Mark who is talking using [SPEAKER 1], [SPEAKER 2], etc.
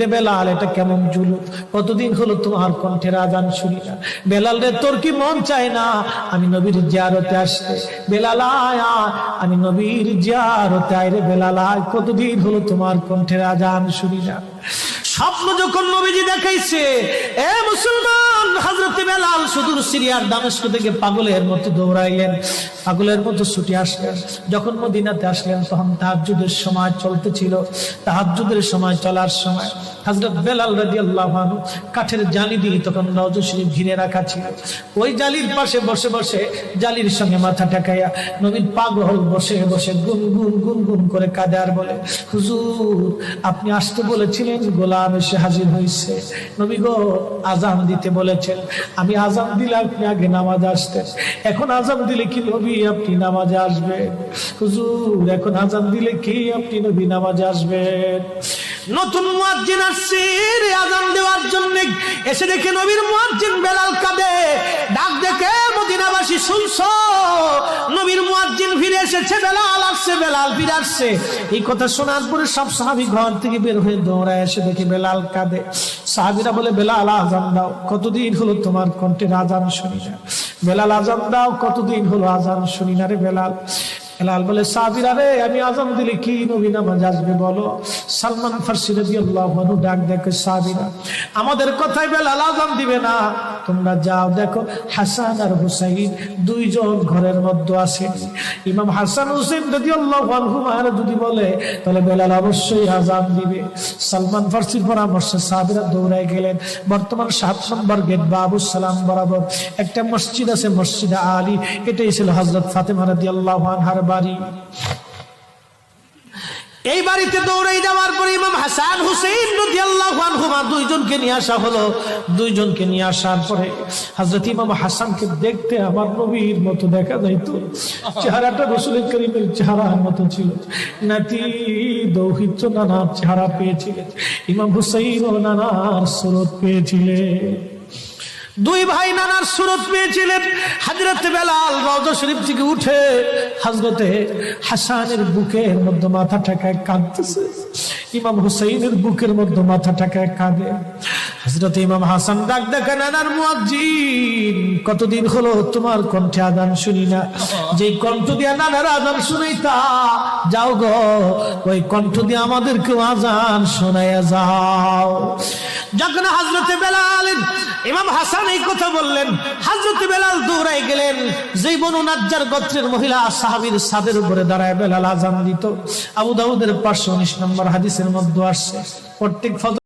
[SPEAKER 1] রে বেলাল, এটা কেমন জুলুম, কতদিন হলো তোমার কণ্ঠের আজান শুনি না। বেলাল রে, তোর কি মন চায় না আমি নবীর জিয়ারতে আসতে? বেলাল আয়, আমি নবীর জিয়ারতে আয় রে বেলাল আয়, কতদিন হলো তোমার কণ্ঠের আজান শুনি না। স্বপ্ন যখন নবীজি দেখাইছে, এ মুসলমান, হযরত বেলাল সুদূর সিরিয়ার দামেস্ক থেকে পাগলের মতো দৌড়াইলেন, পাগলের মতো ছুটে আসলেন। যখন মদিনাতে আসলেন তখন তাহাজ্জুদের সময় চলতেছিল। তাহাজ্জুদের সময় চলার সময় হযরত বেলাল রাদিয়াল্লাহু আনহু কাঠের জালি দিয়ে তখন রওজা শরীফ ঘিরে রাখা ছিল। ওই জালির পাশে বসে বসে জালির সঙ্গে মাথা ঠেকাইয়া নবীর পাগল বসে বসে গুনগুন গুনগুন করে কাঁদে আর বলে, হুজুর আপনি আসতে বলেছিলেন, গোলাম এসে হাজির হয়েছে। নবী গো, আজান দিতে বলেছেন, আমি আজান দিলে আপনি আগে নামাজ আসতেন, এখন আজান দিলে কি নবী আপনি নামাজে আসবেন? হুজুর এখন আজান দিলে কি আপনি নবী নামাজে আসবেন? নতুন মুয়াজ্জিন আসছে আজান দেওয়ার জন্য, এসে দেখে নবীর মুয়াজ্জিন বেলাল কাঁদে। ডাক দেখে মদিনাবাসী, শুনছো নবীর মুয়াজ্জিন ফিরে এসেছে, বেলাল আসছে, বেলাল ফিরে আসছে। এই কথা শোনার পরে সব সাহাবী ঘর থেকে বের হয়ে দৌড়ায় এসে দেখে বেলাল কাঁদে। সাহাবীরা বলে, বেলাল আজান দাও, কতদিন হলো তোমার কণ্ঠের আজান শুনি না। বেলাল আজান দাও, কতদিন হলো আজান শুনি না রে বেলাল। বেলাল বলে, সাহাবীরা রে, আমি আজান দিলে কি নবী নামাজ আসবে বলো? সালমান ফারসি রাদিয়াল্লাহু আনহু ডাক দেখে, সাহাবীরা আমাদের কথায় বেলাল আজান দিবে না, তোমরা যাও দেখো হাসান আর হুসাইন দুইজন ঘরের মধ্যে আছেন। ইমাম হাসান হুসাইন রাদিয়াল্লাহু আনহুমা যদি বলে তাহলে বেলাল অবশ্যই আজান দিবে। সালমান ফারসির পরামর্শে সাহাবীরা দৌড়ায় গেলেন। বর্তমান 7 নম্বর গেট বাবু সালাম বরাবর একটা মসজিদ আছে, মসজিদে আলী। এটাই ছিল হযরত ফাতেমা রাদিয়াল্লাহু আনহার বাড়ি। এই বাড়িতে দৌড়াই যাওয়ার পরে ইমাম হাসান হুসাইন রাদিয়াল্লাহু আনহুমা দুইজনকে নিয়ে আসা হলো। দুইজনকে নিয়ে আসার পরে হযরত ইমাম হাসানকে দেখতে আমার নবীর মতো দেখা যাইতো, চেহারাটা রাসূল করিমের চেহারার মতো ছিল। নাতি দৌহিত্র নানার চেহারা পেয়েছিলেন, ইমাম হুসাইন ও নানার সুরত পেয়েছিলেন। দুই ভাই নানার সুরত পেয়েছিলেন। হযরত বেলাল রওজা শরীফ থেকে উঠে হযরতে হাসানের বুকের মধ্যে মাথা ঠেকায় কাঁদতেছে, ইমাম হুসাইনের বুকের মধ্যে মাথা ঠেকায় কাঁদে। হযরত ইমাম হাসান ডাক দেখে, নানার মুয়াজ্জিন, কতদিন হলো তোমার কণ্ঠে আযান শুনি না। যেই কণ্ঠ দিয়ে নানার আযান শুনাইতা, যাও গো ওই কণ্ঠ দিয়ে আমাদেরকেও আযান শোনাইয়া যাও। যখন হযরত বেলাল ইমাম হাসান এই কথা বললেন, হযরত বেলাল দৌড়াই গেলেন। যেই বনু নাজ্জার গোত্রের মহিলা সাহাবীর ছাদের উপরে দাঁড়ায় বেলাল আযান দিত। আবু দাউদের 519 নম্বর হাদিসের মধ্যে আসছে, প্রত্যেক